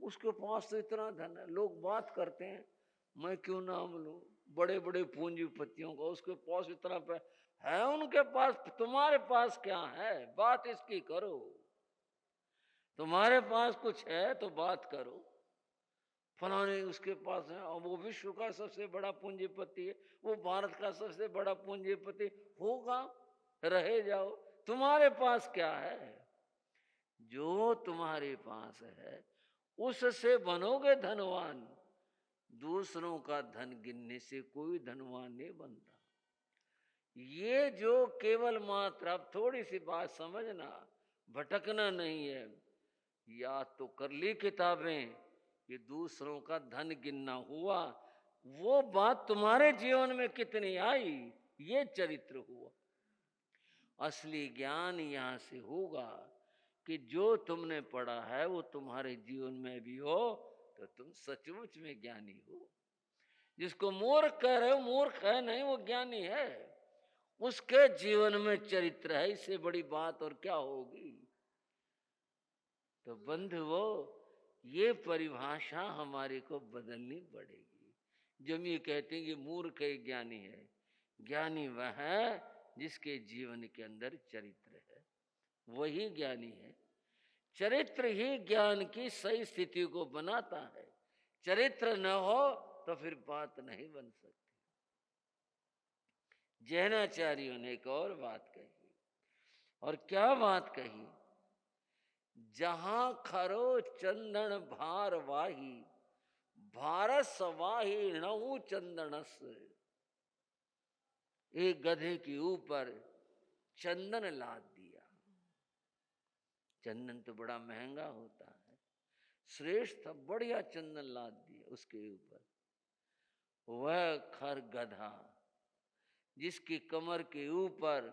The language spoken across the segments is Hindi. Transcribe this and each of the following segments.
उसके पास तो इतना धन है, लोग बात करते हैं, मैं क्यों नाम लूं बड़े बड़े पूंजीपतियों का, उसके पास इतना है, उनके पास, तुम्हारे पास क्या है, बात इसकी करो। तुम्हारे पास कुछ है तो बात करो। फलाने उसके पास है और वो विश्व का सबसे बड़ा पूंजीपति है, वो भारत का सबसे बड़ा पूंजीपति होगा, रहे जाओ। तुम्हारे पास क्या है? जो तुम्हारे पास है उससे बनोगे धनवान। दूसरों का धन गिनने से कोई धनवान नहीं बनता। ये जो केवल मात्र, अब थोड़ी सी बात समझना, भटकना नहीं है। या तो कर ली किताबें, ये दूसरों का धन गिनना हुआ, वो बात तुम्हारे जीवन में कितनी आई, ये चरित्र हुआ। असली ज्ञान यहां से होगा कि जो तुमने पढ़ा है वो तुम्हारे जीवन में भी हो तो तुम सचमुच में ज्ञानी हो। जिसको मूर्ख कह रहे हो, मूर्ख है नहीं, वो ज्ञानी है। उसके जीवन में चरित्र है, इससे बड़ी बात और क्या होगी। तो बंधुओं, ये परिभाषा हमारे को बदलनी पड़ेगी। जो हम ये कहते हैं कि मूर्ख है ज्ञानी है, ज्ञानी वह है जिसके जीवन के अंदर चरित्र है, वही ज्ञानी है। चरित्र ही ज्ञान की सही स्थिति को बनाता है। चरित्र न हो तो फिर बात नहीं बन सकती। जैनाचार्यों ने एक और बात कही, और क्या बात कही, जहां खरो चंदन भार वाही, भारस वाही नहु चंदनस। एक गधे के ऊपर चंदन लाद दिया। चंदन तो बड़ा महंगा होता है, श्रेष्ठ बढ़िया चंदन लाद दिया उसके ऊपर। वह खर गधा जिसकी कमर के ऊपर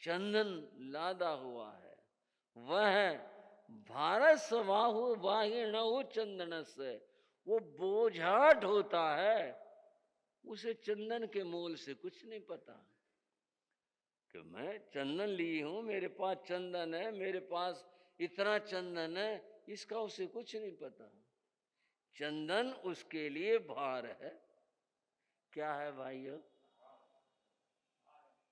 चंदन लादा हुआ है, वह भारत स्वाहु वाहिणु चंदन से, वो बोझा ढोता है। उसे चंदन के मोल से कुछ नहीं पता कि मैं चंदन ली हूं, मेरे पास चंदन है, मेरे पास इतना चंदन है, इसका उसे कुछ नहीं पता। चंदन उसके लिए भार है। क्या है भाइयों?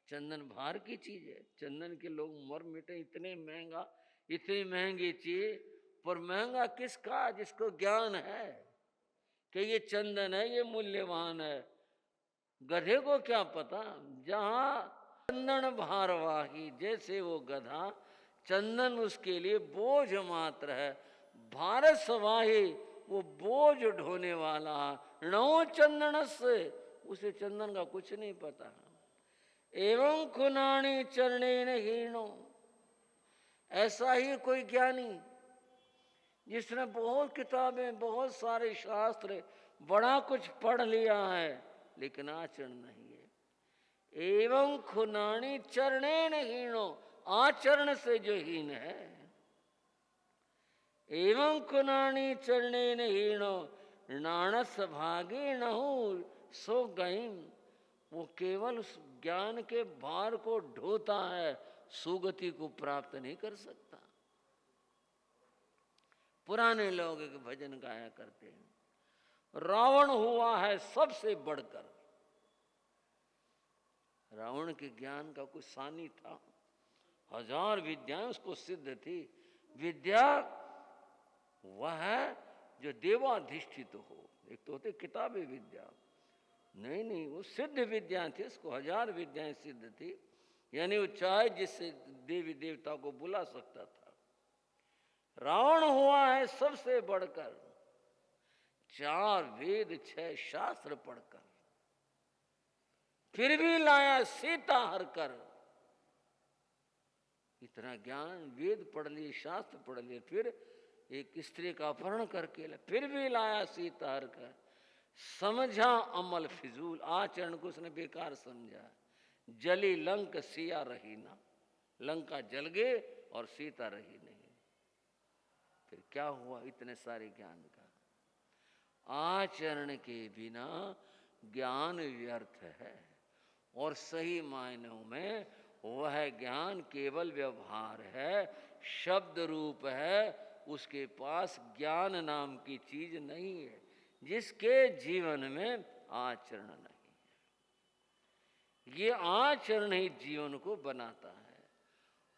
चंदन भार की चीज है। चंदन के लोग मर मिटे, इतने महंगा, इतनी महंगी चीज, पर महंगा किसका? जिसको ज्ञान है कि ये चंदन है, ये मूल्यवान है। गधे को क्या पता? जहां चंदन भारवाही, जैसे वो गधा, चंदन उसके लिए बोझ मात्र है। भारत सवाही, वो बोझ ढोने वाला, नौ चंदन से, उसे चंदन का कुछ नहीं पता। एवं खुनानी चरणे न हीनो, ऐसा ही कोई ज्ञानी जिसने बहुत किताबें, बहुत सारे शास्त्र, बड़ा कुछ पढ़ लिया है, लेकिन आचरण नहीं है। एवं खुनानी चरणे न हीनो, आचरण से जो हीन है। एवं खुनानी चरणे न हीनो, नाणस भागे नहु सो गहीम, वो केवल उस ज्ञान के भार को ढोता है, सुगति को प्राप्त नहीं कर सकता। पुराने लोग एक भजन गाया करते हैं, रावण हुआ है सबसे बढ़कर। रावण के ज्ञान का कुछ सानी था, 1000 विद्याएं उसको सिद्ध थी। विद्या वह है जो देवाधिष्ठित हो। एक तो होते किताबी विद्या, नहीं, वो सिद्ध विद्या थी, उसको 1000 विद्याएं सिद्ध थी, यानी वो चाहे जिससे देवी देवता को बुला सकता था। रावण हुआ है सबसे बढ़कर, 4 वेद 6 शास्त्र पढ़कर, फिर भी लाया सीता हर कर। इतना ज्ञान, वेद पढ़ लिए, शास्त्र पढ़ लिए, फिर एक स्त्री का अपहरण करके फिर भी लाया सीता हर कर। समझा अमल फिजूल, आचरण को उसने बेकार समझा। जली लंक सिया रही ना, लंका जल गए और सीता रही नहीं। फिर क्या हुआ इतने सारे ज्ञान का? आचरण के बिना ज्ञान व्यर्थ है। और सही मायनों में वह ज्ञान केवल व्यवहार है, शब्द रूप है, उसके पास ज्ञान नाम की चीज नहीं है, जिसके जीवन में आचरण नहीं है। ये आचरण ही जीवन को बनाता है।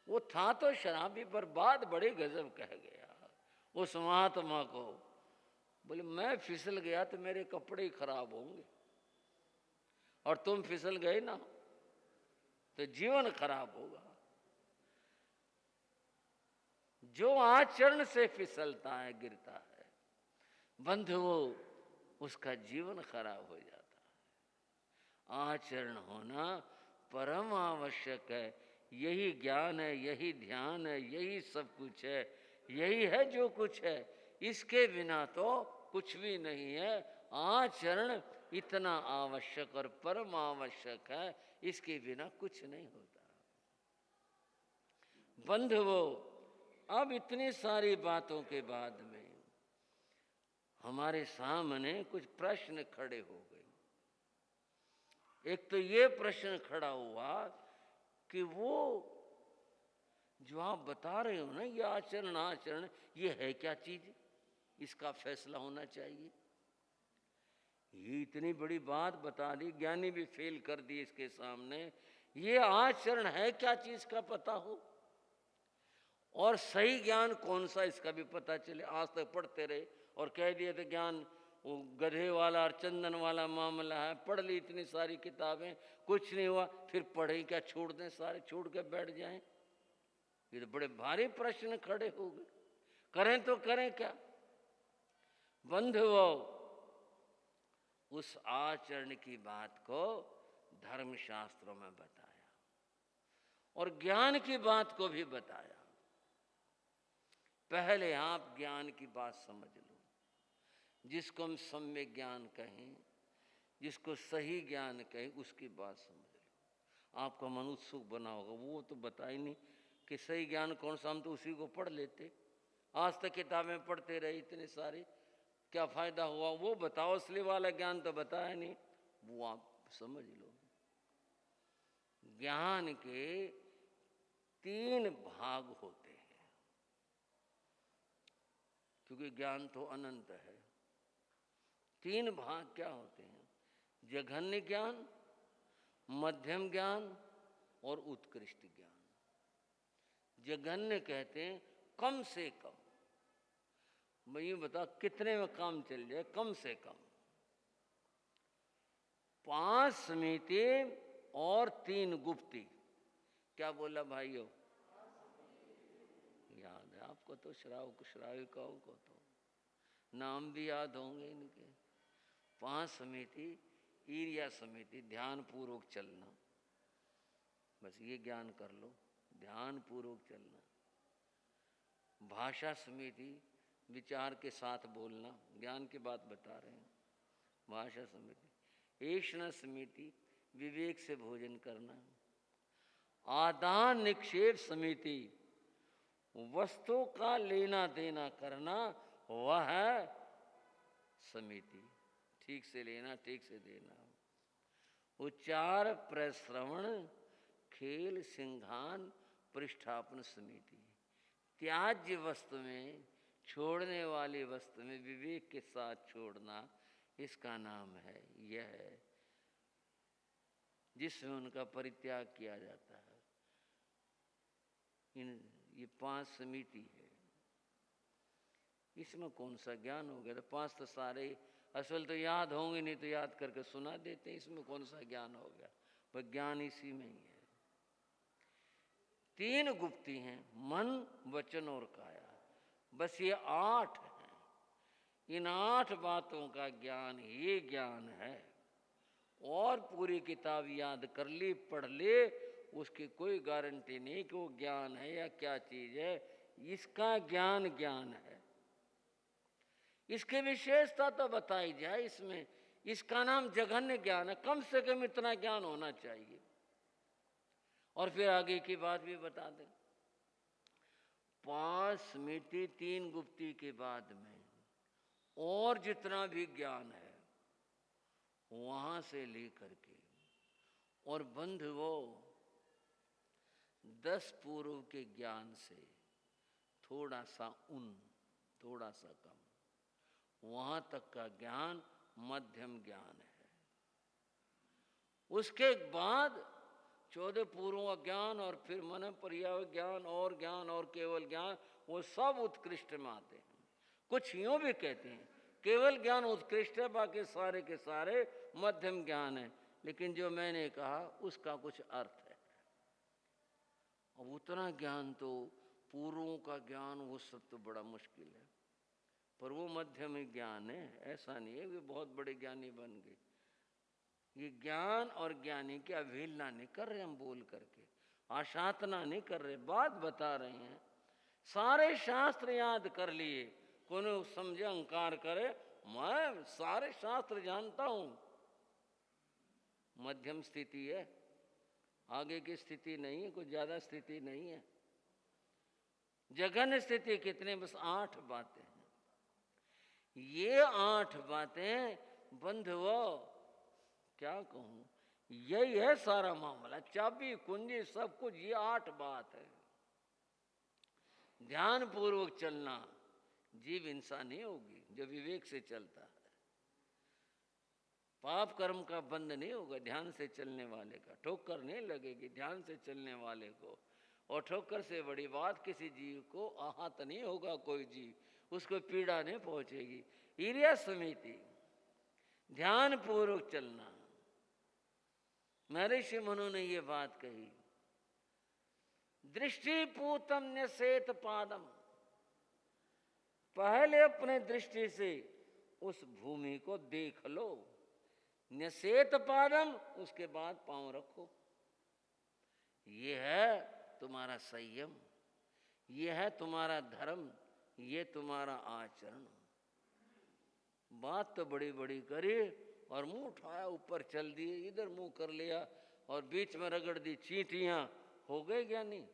वो था तो शराबी, पर बात बड़े गजब कह गया उस महात्मा को। बोले मैं फिसल गया तो मेरे कपड़े ही खराब होंगे, और तुम फिसल गए ना तो जीवन खराब होगा। जो आचरण से फिसलता है, गिरता है, बंधुओ, उसका जीवन खराब हो जाता है। आचरण होना परम आवश्यक है। यही ज्ञान है, यही ध्यान है, यही सब कुछ है, यही है जो कुछ है। इसके बिना तो कुछ भी नहीं है। आचरण इतना आवश्यक और परम आवश्यक है, इसके बिना कुछ नहीं होता। बंधुओं, अब इतनी सारी बातों के बाद में हमारे सामने कुछ प्रश्न खड़े हो गए। एक तो ये प्रश्न खड़ा हुआ कि वो जो आप बता रहे हो ना, ये आचरण आचरण, ये है क्या चीज, इसका फैसला होना चाहिए। ये इतनी बड़ी बात बता दी, ज्ञानी भी फेल कर दी इसके सामने। ये आचरण है क्या चीज का पता हो, और सही ज्ञान कौन सा इसका भी पता चले। आज तक पढ़ते रहे और कह दिए थे ज्ञान वो गधे वाला और चंदन वाला मामला है। पढ़ ली इतनी सारी किताबें, कुछ नहीं हुआ, फिर पढ़े क्या, छोड़ दें, सारे छोड़ के बैठ जाएं। ये तो बड़े भारी प्रश्न खड़े हो गए। करें तो करें क्या। बंधुओं, उस आचरण की बात को धर्मशास्त्रों में बताया और ज्ञान की बात को भी बताया। पहले आप ज्ञान की बात समझ लो, जिसको हम सम्यक ज्ञान कहें, जिसको सही ज्ञान कहें, उसकी बात समझ लो। आपका मन उत्सुक बना होगा, वो तो बता ही नहीं कि सही ज्ञान कौन सा, हम तो उसी को पढ़ लेते। आज तक किताबें पढ़ते रहे इतने सारे, क्या फायदा हुआ। वो बताओ, असली वाला ज्ञान तो बताया नहीं, वो आप समझ लो। ज्ञान के 3 भाग होते हैं, क्योंकि ज्ञान तो अनंत है। 3 भाग क्या होते हैं? जघन्य ज्ञान, मध्यम ज्ञान और उत्कृष्ट ज्ञान। जघन्य कहते हैं कम से कम। मैं ये बता कितने में काम चल जाए, कम से कम 5 स्मृति और 3 गुप्ती। क्या बोला भाइयों? याद है आपको तो, श्राविकाओं को तो नाम भी याद होंगे इनके। 5 समिति, ईर्ष्या समिति, ध्यान पूर्वक चलना, बस ये ज्ञान कर लो, ध्यान पूर्वक चलना। भाषा समिति, विचार के साथ बोलना, ज्ञान की बात बता रहे हैं। भाषा समिति। ऐषणा समिति, विवेक से भोजन करना। आदान निक्षेप समिति, वस्तु का लेना देना करना, वह है समिति। ठीक से लेना, ठीक से देना। उच्चार, प्रश्रवण, खेल, सिंघान, पृष्ठापन समिति। त्याज्य वस्तु में, छोड़ने वाली वस्तु में विवेक के साथ छोड़ना, इसका नाम है, यह है जिसमें उनका परित्याग किया जाता है। ये 5 समिति है। इसमें कौन सा ज्ञान हो गया? तो 5 तो सारे असल तो याद होंगे, नहीं तो याद करके सुना देते हैं। इसमें कौन सा ज्ञान हो गया? पर ज्ञान इसी में ही है। 3 गुप्ती हैं, मन, वचन और काया। बस ये 8 हैं। इन 8 बातों का ज्ञान ये ज्ञान है। और पूरी किताब याद कर ली, पढ़ ले, उसकी कोई गारंटी नहीं कि वो ज्ञान है या क्या चीज है। इसका ज्ञान ज्ञान है। इसकी विशेषता तो बताई जाए इसमें। इसका नाम जघन्य ज्ञान है। कम से कम इतना ज्ञान होना चाहिए। और फिर आगे की बात भी बता दें। 5 स्मृति 3 गुप्ती के बाद में और जितना भी ज्ञान है वहां से लेकर के, और बंधुओं 10 पूर्व के ज्ञान से थोड़ा सा थोड़ा सा कम, वहां तक का ज्ञान मध्यम ज्ञान है। उसके बाद 14 पूर्वों का ज्ञान और फिर मन पर्याय ज्ञान और केवल ज्ञान, वो सब उत्कृष्ट में आते हैं। कुछ यूं भी कहते हैं केवल ज्ञान उत्कृष्ट है, बाकी सारे के सारे मध्यम ज्ञान है। लेकिन जो मैंने कहा उसका कुछ अर्थ है। अब उतना ज्ञान तो पूर्वों का ज्ञान वो सब तो बड़ा मुश्किल है, पर वो मध्यम ज्ञान है। ऐसा नहीं है वे बहुत बड़े ज्ञानी बन गए। ये ज्ञान और ज्ञानी की अवहेलना नहीं कर रहे हम बोल करके, आशातना नहीं कर रहे, बात बता रहे हैं। सारे शास्त्र याद कर लिए, कोई समझे अहंकार करे मैं सारे शास्त्र जानता हूं, मध्यम स्थिति है, आगे की स्थिति नहीं है, कुछ ज्यादा स्थिति नहीं है। जघन्य स्थिति कितने, बस 8 बातें हैं। ये 8 बातें बंधुओं क्या कहूं, यही है सारा मामला, चाबी कुंजी सब कुछ ये 8 बात है। ध्यान पूर्वक चलना, जीव इंसान नहीं होगी जो विवेक से चलता है। पाप कर्म का बंध नहीं होगा ध्यान से चलने वाले का, ठोकर नहीं लगेगी ध्यान से चलने वाले को। और ठोकर से बड़ी बात, किसी जीव को आहत नहीं होगा, कोई जीव उसको पीड़ा नहीं पहुंचेगी। ईर्ष्या समिति, ध्यान पूर्वक चलना। महर्षि मनु ने ये बात कही, दृष्टि पूतम न्यसेत पादम, पहले अपने दृष्टि से उस भूमि को देख लो, न्यसेत पादम, उसके बाद पांव रखो। ये है तुम्हारा संयम, ये है तुम्हारा धर्म, ये तुम्हारा आचरण। बात तो बड़ी बड़ी करी और मुंह उठाया ऊपर चल दिए, इधर मुंह कर लिया और बीच में रगड़ दी चींटियां, हो गए ज्ञानी।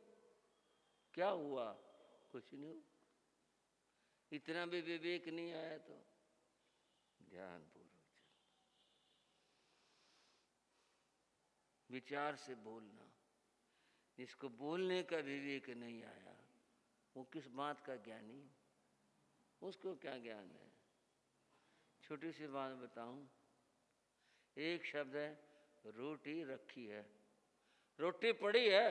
क्या हुआ, कुछ नहीं हुआ। इतना भी विवेक नहीं आया तो ध्यान पूर्वक विचार से बोलना। जिसको बोलने का विवेक नहीं आया वो किस बात का ज्ञानी, उसको क्या ज्ञान है। छोटी सी बात बताऊं, एक शब्द है रोटी रखी है, रोटी पड़ी है,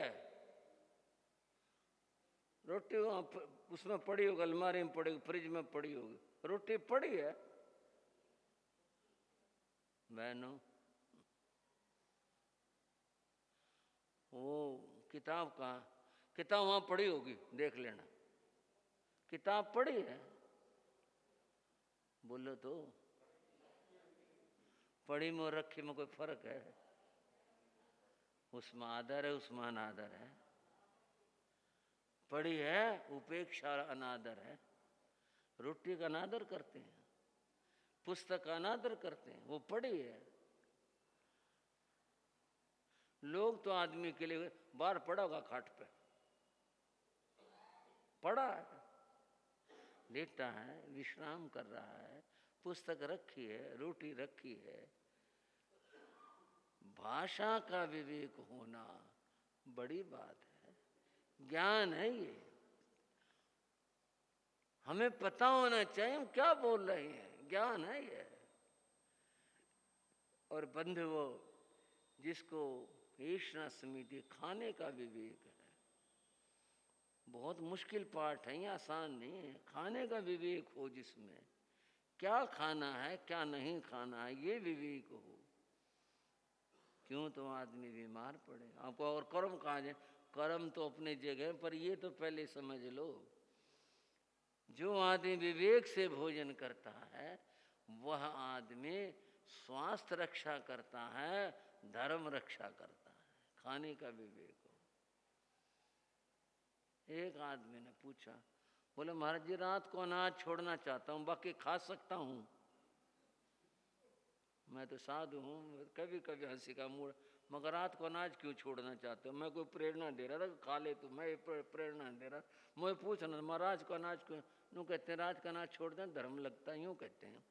रोटी वहां उसमें पड़ी होगी, अलमारी में पड़ी होगी, फ्रिज में पड़ी होगी, रोटी पड़ी है। बहनों वो किताब कहाँ, किताब वहां पड़ी होगी, देख लेना, किताब पड़ी है। बोलो तो, पड़ी में और रखी में कोई फर्क है? उसमें आदर है, उसमें अनादर है। पड़ी है उपेक्षा अनादर है। रोटी का अनादर करते हैं, पुस्तक का अनादर करते हैं, वो पड़ी है। लोग तो आदमी के लिए बाहर पड़ा होगा, खाट पे पड़ा है, लेटा है, विश्राम कर रहा है, पुस्तक रखी है, रोटी रखी है। भाषा का विवेक होना बड़ी बात है, ज्ञान है ये। हमें पता होना चाहिए हम क्या बोल रहे हैं, ज्ञान है ये। और बंधुओं, जिसको ईश्वर समिति खाने का विवेक है, बहुत मुश्किल पाठ है, ये आसान नहीं है। खाने का विवेक हो, जिसमें क्या खाना है क्या नहीं खाना है ये विवेक हो, क्यों तो आदमी बीमार पड़े। आपको और कर्म कहा जाए, कर्म तो अपने जगह, पर ये तो पहले समझ लो, जो आदमी विवेक से भोजन करता है वह आदमी स्वास्थ्य रक्षा करता है, धर्म रक्षा करता है। खाने का विवेक हो। एक आदमी ने पूछा, बोले महाराज जी रात को अनाज छोड़ना चाहता हूं, बाकी खा सकता हूं? मैं तो साधु हूं, कभी कभी हंसी का मूड, मगर रात को अनाज क्यों छोड़ना चाहते हो? मैं कोई प्रेरणा दे रहा था, खा ले, तो मैं प्रेरणा दे रहा, मुझे पूछना महाराज को अनाज क्यों? यूँ कहते हैं राज का नाच छोड़ दें धर्म लगता है, यूँ कहते हैं।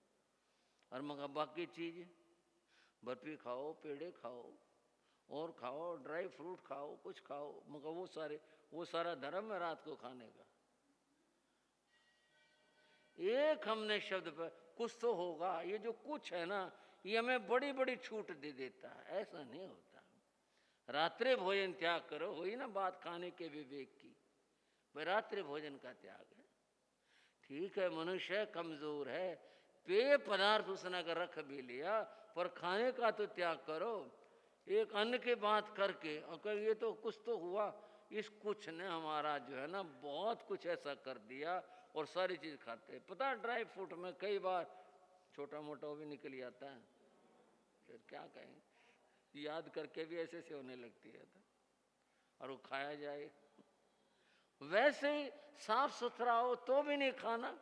और मगर बाकी चीज़ बर्फी खाओ, पेड़े खाओ और खाओ, ड्राई फ्रूट खाओ, कुछ खाओ, मगर वो सारा धर्म है रात को खाने का। एक हमने शब्द पर कुछ तो होगा, ये जो कुछ है ना ये हमें बड़ी बड़ी छूट दे देता है, ऐसा नहीं होता। रात्रि भोजन त्याग करो, वही ना बात खाने के विवेक की, भाई रात्रि भोजन का त्याग है। ठीक है मनुष्य कमजोर है, पेय पदार्थ उसने अगर रख भी लिया पर खाने का तो त्याग करो। एक अन्न की बात करके और ये तो कुछ तो हुआ, इस कुछ ने हमारा जो है ना बहुत कुछ ऐसा कर दिया और सारी चीज खाते हैं। पता है ड्राई फ्रूट में कई बार छोटा मोटा वो भी निकल आता है, फिर क्या कहें, याद करके भी ऐसे से होने लगती है तो, और वो खाया जाए। वैसे ही साफ सुथरा हो तो भी नहीं खाना।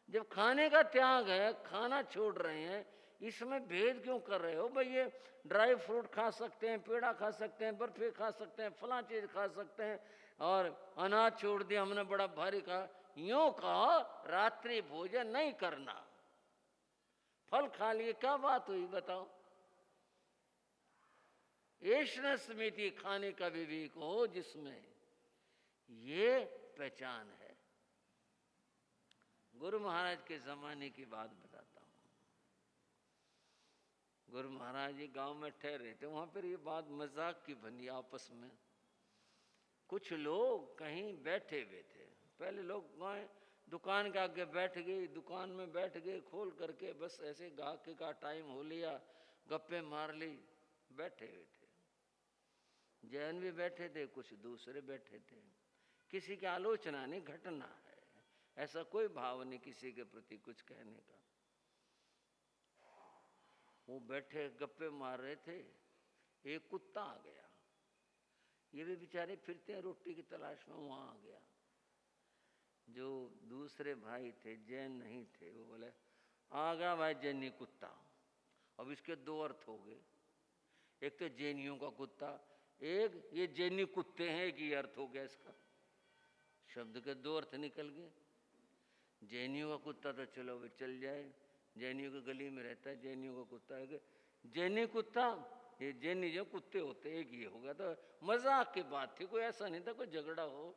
जब खाने का त्याग है, खाना छोड़ रहे हैं, इसमें भेद क्यों कर रहे हो भाई? ये ड्राई फ्रूट खा सकते हैं, पेड़ा खा सकते हैं, बर्फी खा सकते हैं, फला चीज खा सकते हैं, और अनाज छोड़ दिया हमने बड़ा भारी कहा। यूं कहो रात्रि भोजन नहीं करना, फल खा लिए, क्या बात हुई बताओ? ऐसा समिति खाने का विवेक हो जिसमें ये पहचान है। गुरु महाराज के जमाने की बात बताता हूँ। गुरु महाराज जी गांव में ठहरे थे, वहां पर ये बात मजाक की बनी आपस में। कुछ लोग कहीं बैठे हुए थे, पहले लोग गाय दुकान के आगे बैठ गए, दुकान में बैठ गए खोल करके, बस ऐसे गाहकी का टाइम हो लिया, गप्पे मार ली, बैठे हुए थे। जैन भी बैठे थे, कुछ दूसरे बैठे थे, किसी की आलोचना नहीं, घटना है, ऐसा कोई भाव नहीं किसी के प्रति कुछ कहने का। वो बैठे गप्पे मार रहे थे, एक कुत्ता आ गया, ये भी बेचारे फिरते हैं रोटी की तलाश में, वहां आ गया। जो दूसरे भाई थे जैन नहीं थे, वो बोले आ गया भाई जैनी कुत्ता। अब इसके दो अर्थ हो गए, एक तो जैनियों का कुत्ता, एक ये जैनी कुत्ते हैं, एक ये अर्थ हो गया इसका। शब्द के दो अर्थ निकल गए। जैनियों का कुत्ता तो चलो वे चल जाए, जैनियों की गली में रहता है, जैनियों का कुत्ता है, जैनी कुत्ता, ये जैनी जो कुत्ते होते एक ये हो गया। तो मजाक की बात थी, कोई ऐसा नहीं था कोई झगड़ा हो,